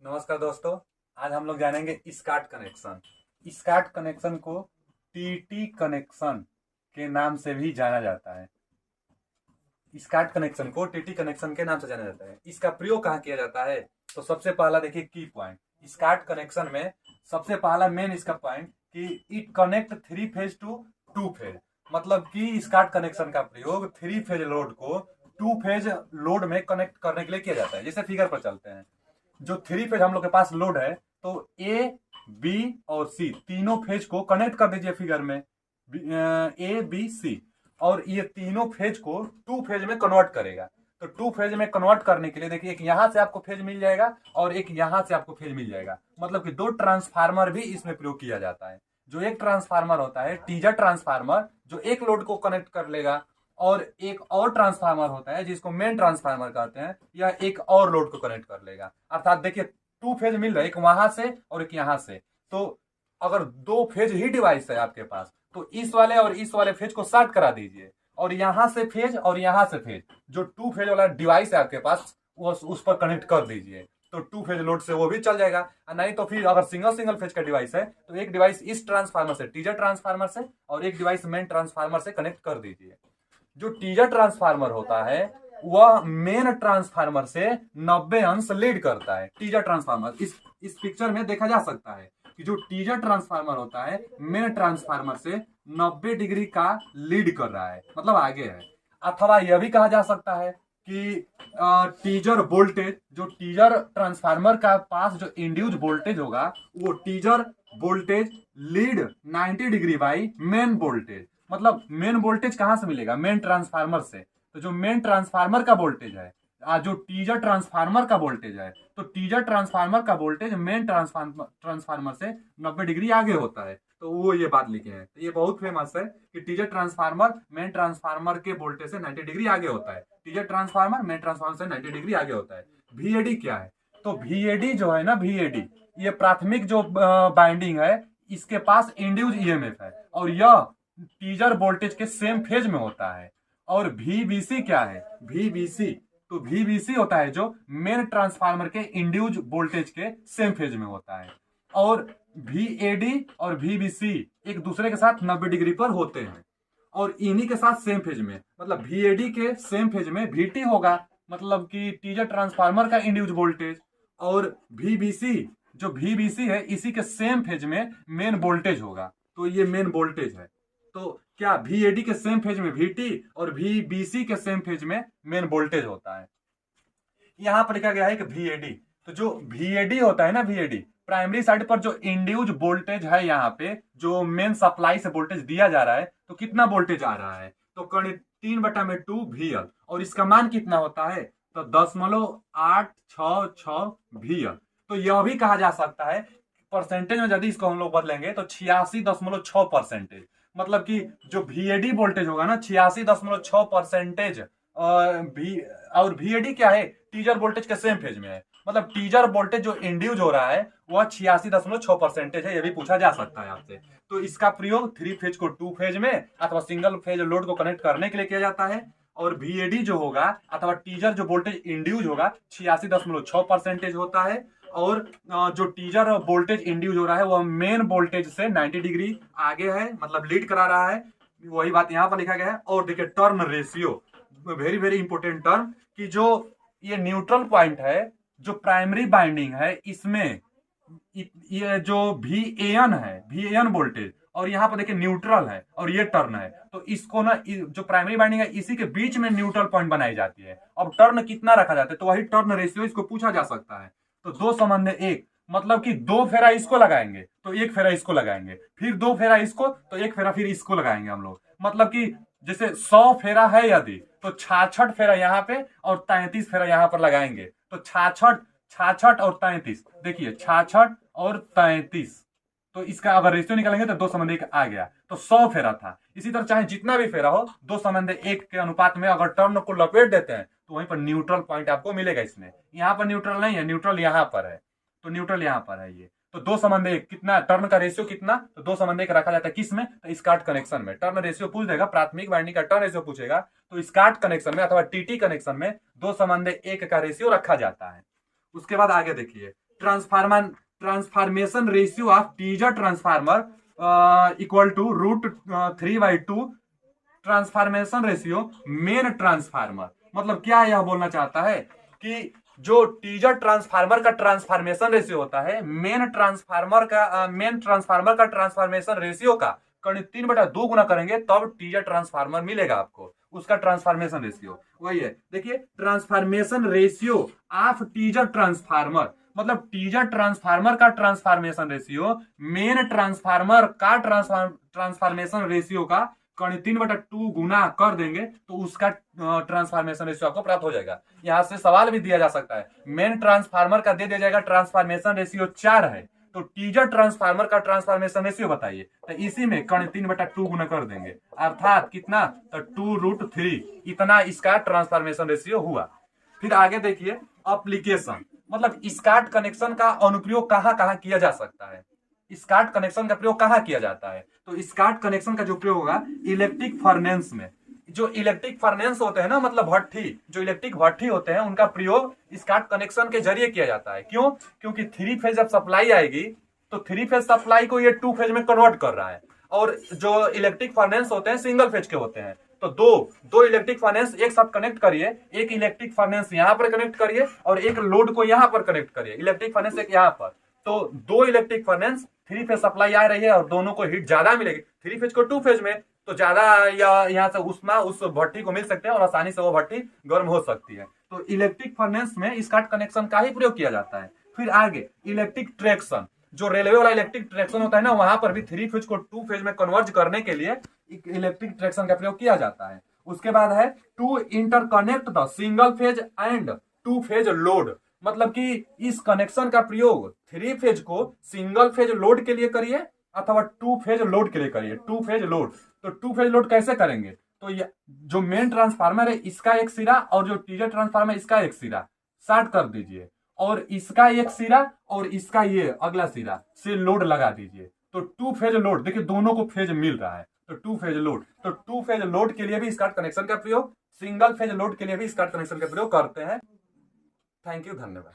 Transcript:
नमस्कार दोस्तों। आज हम लोग जानेंगे स्काट कनेक्शन। स्काट कनेक्शन को टीटी कनेक्शन के नाम से भी जाना जाता है। स्काट कनेक्शन को टीटी कनेक्शन के नाम से जाना जाता है। इसका प्रयोग कहाँ किया जाता है? तो सबसे पहला देखिए की पॉइंट स्काट कनेक्शन में। सबसे पहला मेन इसका पॉइंट कि it connect three phase two two phase. मतलब कि स्काट कनेक्शन का प्रयोग थ्री फेज लोड को टू फेज लोड में कनेक्ट करने के लिए किया जाता है। जैसे फिगर पर चलते हैं, जो थ्री फेज हम लोग के पास लोड है, तो ए बी और सी तीनों फेज को कनेक्ट कर दीजिए फिगर में, ए बी सी। और ये तीनों फेज को टू फेज में कन्वर्ट करेगा। तो टू फेज में कन्वर्ट करने के लिए देखिए, एक यहां से आपको फेज मिल जाएगा और एक यहां से आपको फेज मिल जाएगा। मतलब कि दो ट्रांसफार्मर भी इसमें प्रयोग किया जाता है। जो एक ट्रांसफार्मर होता है टीजर ट्रांसफार्मर, जो एक लोड को कनेक्ट कर लेगा, और एक और ट्रांसफार्मर होता है जिसको मेन ट्रांसफार्मर कहते हैं, यह एक और लोड को कनेक्ट कर लेगा। अर्थात देखिए, टू फेज मिल रहा है, एक वहां से और एक यहां से। तो अगर दो फेज ही डिवाइस है आपके पास, तो इस वाले और इस वाले फेज को शार्ट करा दीजिए, और यहां से फेज और यहां से फेज, जो टू फेज वाला डिवाइस है आपके पास, वो उस पर कनेक्ट कर दीजिए। तो टू फेज लोड से वो भी चल जाएगा। नहीं तो फिर अगर सिंगल सिंगल फेज का डिवाइस है, तो एक डिवाइस इस ट्रांसफार्मर से, टीजर ट्रांसफार्मर से, और एक डिवाइस मेन ट्रांसफार्मर से कनेक्ट कर दीजिए। जो टीजर ट्रांसफार्मर होता है, वह मेन ट्रांसफार्मर से 90 अंश लीड करता है। टीजर ट्रांसफार्मर इस पिक्चर में देखा जा सकता है कि जो टीजर ट्रांसफार्मर होता है, मेन ट्रांसफार्मर से 90 डिग्री का लीड कर रहा है, मतलब आगे है। अथवा यह भी कहा जा सकता है कि टीजर वोल्टेज, जो टीजर ट्रांसफार्मर का पास जो इंड्यूस वोल्टेज होगा, वो teaser voltage lead 90 degree by main voltage. मतलब मेन वोल्टेज कहां से मिलेगा? मेन ट्रांसफार्मर से। तो जो मेन ट्रांसफार्मर का वोल्टेज है, जो टीजर ट्रांसफार्मर का वोल्टेज है, तो टीजर ट्रांसफार्मर का वोल्टेज मेन ट्रांसफार्मर से 90 डिग्री आगे होता है। तो वो ये बात लिखे हैं, तो ये बहुत फेमस है कि टीजर ट्रांसफार्मर मेन ट्रांसफार्मर के वोल्टेज से 90 डिग्री आगे होता है। टीजर ट्रांसफार्मर मेन ट्रांसफार्मर से 90 डिग्री आगे होता है। VAD क्या है? तो VAD जो है ना, VAD ये प्राथमिक जो बाइंडिंग है, इसके पास इंड्यूस EMF है, और यह टीजर वोल्टेज के सेम फेज में होता है। और VBC क्या है? VBC, तो VBC होता है जो मेन ट्रांसफार्मर के इंड्यूस वोल्टेज के सेम फेज में होता है। और VAD और VBC एक दूसरे के साथ 90 डिग्री पर होते हैं, और इन्हीं के साथ सेम फेज में, मतलब VAD के सेम फेज में VT होगा, मतलब कि टीजर ट्रांसफार्मर का इंड्यूस वोल्टेज। और VBC, जो VBC है, इसी के सेम फेज में मेन वोल्टेज होगा। तो ये मेन वोल्टेज है। तो क्या VAD के सेम फेज में VT और VBC के सेम फेज में मेन वोल्टेज होता है। यहां पर लिखा गया है कि VAD, तो जो VAD होता है ना, VAD प्राइमरी साइड पर जो इंड्यूज वोल्टेज है, यहाँ पे जो मेन सप्लाई से वोल्टेज दिया जा रहा है, तो कितना वोल्टेज आ रहा है? तो 3/2 VL, और इसका मान कितना होता है? तो 10.866 VL। तो यह भी कहा जा सकता है, परसेंटेज में यदि इसको हम लोग बदलेंगे तो 86.6%। मतलब कि जो VAD वोल्टेज होगा ना, 86.6%। और VAD क्या है? टीजर वोल्टेज के सेम फेज में है। मतलब टीजर वोल्टेज जो इंड्यूज हो रहा है, वह 86.6% है। यह भी पूछा जा सकता है आपसे। तो इसका प्रयोग थ्री फेज को टू फेज में अथवा सिंगल फेज लोड को कनेक्ट करने के लिए किया जाता है। और VAD जो होगा अथवा टीजर जो वोल्टेज इंड्यूज होगा, 86.6% होता है। और जो टीजर वोल्टेज इंड्यूज हो रहा है, वह मेन वोल्टेज से 90 डिग्री आगे है, मतलब लीड करा रहा है। वही बात यहां पर लिखा गया है। और देखिए turn ratio, very very important term, कि जो ये न्यूट्रल पॉइंट है, जो प्राइमरी बाइंडिंग है, इसमें ये जो VAN है, VAN वोल्टेज, और यहाँ पर देखिए न्यूट्रल है और ये टर्न है। तो इसको ना, जो प्राइमरी बाइंडिंग है, इसी के बीच में न्यूट्रल पॉइंट बनाई जाती है। अब टर्न कितना रखा जाता है, तो वही टर्न रेशियो इसको पूछा जा सकता है। तो दो संबंध एक, मतलब कि दो फेरा इसको लगाएंगे तो एक फेरा इसको लगाएंगे, फिर दो फेरा इसको तो एक फेरा फिर इसको लगाएंगे हम लोग। मतलब कि जैसे 100 फेरा है यदि, तो 66 फेरा यहाँ पे और 33 फेरा यहाँ पर लगाएंगे। तो 66, 66 और 33, देखिए 66 और 33। तो इसका अगर रेशियो निकालेंगे तो दो संबंध एक आ गया। तो 100 फेरा था। इसी तरह चाहे जितना भी फेरा हो, दो संबंध एक के अनुपात में अगर टर्न को लपेट देते हैं, तो वहीं पर न्यूट्रल पॉइंट आपको मिलेगा। इसमें यहाँ पर न्यूट्रल नहीं है, न्यूट्रल यहाँ पर है। तो न्यूट्रल यहाँ पर है ये। तो दो संबंध एक कितना, टर्न का रेशियो कितना, तो दो संबंध एक रखा जाता है किस में? तो स्काट कनेक्शन में। टर्न रेशियो पूछ देगा, प्राथमिक वाइंडिंग का टर्न रेशियो पूछेगा, तो स्काट कनेक्शन में अथवा TT कनेक्शन में दो संबंध एक का रेशियो रखा जाता है। उसके बाद आगे देखिए, transformation ratio of teaser transformer equal to √3/2 transformation ratio main transformer. मतलब क्या यह बोलना चाहता है कि जो टीजर ट्रांसफार्मर का ट्रांसफॉर्मेशन रेशियो होता है मेन ट्रांसफार्मर का ट्रांसफॉर्मेशन रेशियो का 3/2 गुना करेंगे तब टीजर ट्रांसफार्मर मिलेगा आपको, उसका ट्रांसफॉर्मेशन रेशियो वही है। देखिए transformation ratio of teaser transformer, मतलब टीजर ट्रांसफार्मर का ट्रांसफॉर्मेशन रेशियो मेन ट्रांसफार्मर का ट्रांसफॉर्मेशन रेशियो का 3/2 गुना कर देंगे तो उसका ट्रांसफॉर्मेशन रेशियो आपको प्राप्त हो जाएगा। यहां से सवाल भी दिया जा सकता है, मेन ट्रांसफार्मर का दे दिया जाएगा ट्रांसफॉर्मेशन रेशियो 4 है, तो टीजर ट्रांसफार्मर का ट्रांसफॉर्मेशन रेशियो बताइए, तो इसी में 3/2 गुना कर देंगे, अर्थात कितना, तो 2√3 इतना इसका ट्रांसफॉर्मेशन रेशियो हुआ। फिर आगे देखिए एप्लीकेशन, मतलब स्काट कनेक्शन का अनुप्रयोग कहां कहां किया जा सकता है। स्काट कनेक्शन का प्रयोग कहां किया जाता है, तो स्काट कनेक्शन का जो प्रयोग होगा इलेक्ट्रिक फर्नेस में। जो इलेक्ट्रिक फर्नेस होते हैं ना, मतलब भट्ठी, जो इलेक्ट्रिक भट्ठी होते हैं उनका प्रयोग स्काट कनेक्शन के जरिए किया जाता है। क्यों, क्योंकि 3 फेज जब सप्लाई आएगी तो 3 फेज सप्लाई को ये 2 फेज में कन्वर्ट कर रहा है, और जो इलेक्ट्रिक फर्नेस होते हैं सिंगल फेज के होते हैं, तो दो इलेक्ट्रिक फर्नेस एक साथ कनेक्ट करिए, एक इलेक्ट्रिक फर्नेस यहां पर कनेक्ट करिए और एक लोड को यहां पर कनेक्ट करिए, इलेक्ट्रिक फर्नेस एक यहां पर, तो 2 इलेक्ट्रिक फर्नेस 3 फेज सप्लाई आ रही है और दोनों को हीट ज्यादा मिलेगी, 3 फेज को 2 फेज में तो ज्यादा यहाँ से उष्मा उस भट्टी को मिल सकते हैं और आसानी से वो भट्टी गर्म हो सकती है। तो इलेक्ट्रिक फर्नेस में स्काट कनेक्शन का ही प्रयोग किया जाता है। फिर आगे इलेक्ट्रिक ट्रैक्शन, जो रेलवे वाला इलेक्ट्रिक ट्रैक्शन होता है ना, वहां पर भी 3 फेज को 2 फेज में कन्वर्ज करने के लिए इलेक्ट्रिक ट्रैक्शन का प्रयोग किया जाता है। उसके बाद है to interconnect the single phase and 2 phase load, मतलब कि इस कनेक्शन का प्रयोग 3 फेज को सिंगल फेज लोड के लिए करिए अथवा 2 फेज लोड के लिए करिए। 2 फेज लोड, तो 2 फेज लोड कैसे करेंगे, तो ये जो मेन ट्रांसफार्मर है इसका एक सिरा और जो टीजर ट्रांसफार्मर इसका एक सिरा शार्ट कर दीजिए, और इसका एक सिरा और इसका ये अगला सिरा से लोड लगा दीजिए, तो 2 फेज लोड, देखिए दोनों को फेज मिल रहा है, तो 2 फेज लोड, तो 2 फेज लोड के लिए भी स्काट कनेक्शन का प्रयोग, सिंगल फेज लोड के लिए भी स्काट कनेक्शन का प्रयोग करते हैं। थैंक यू, धन्यवाद।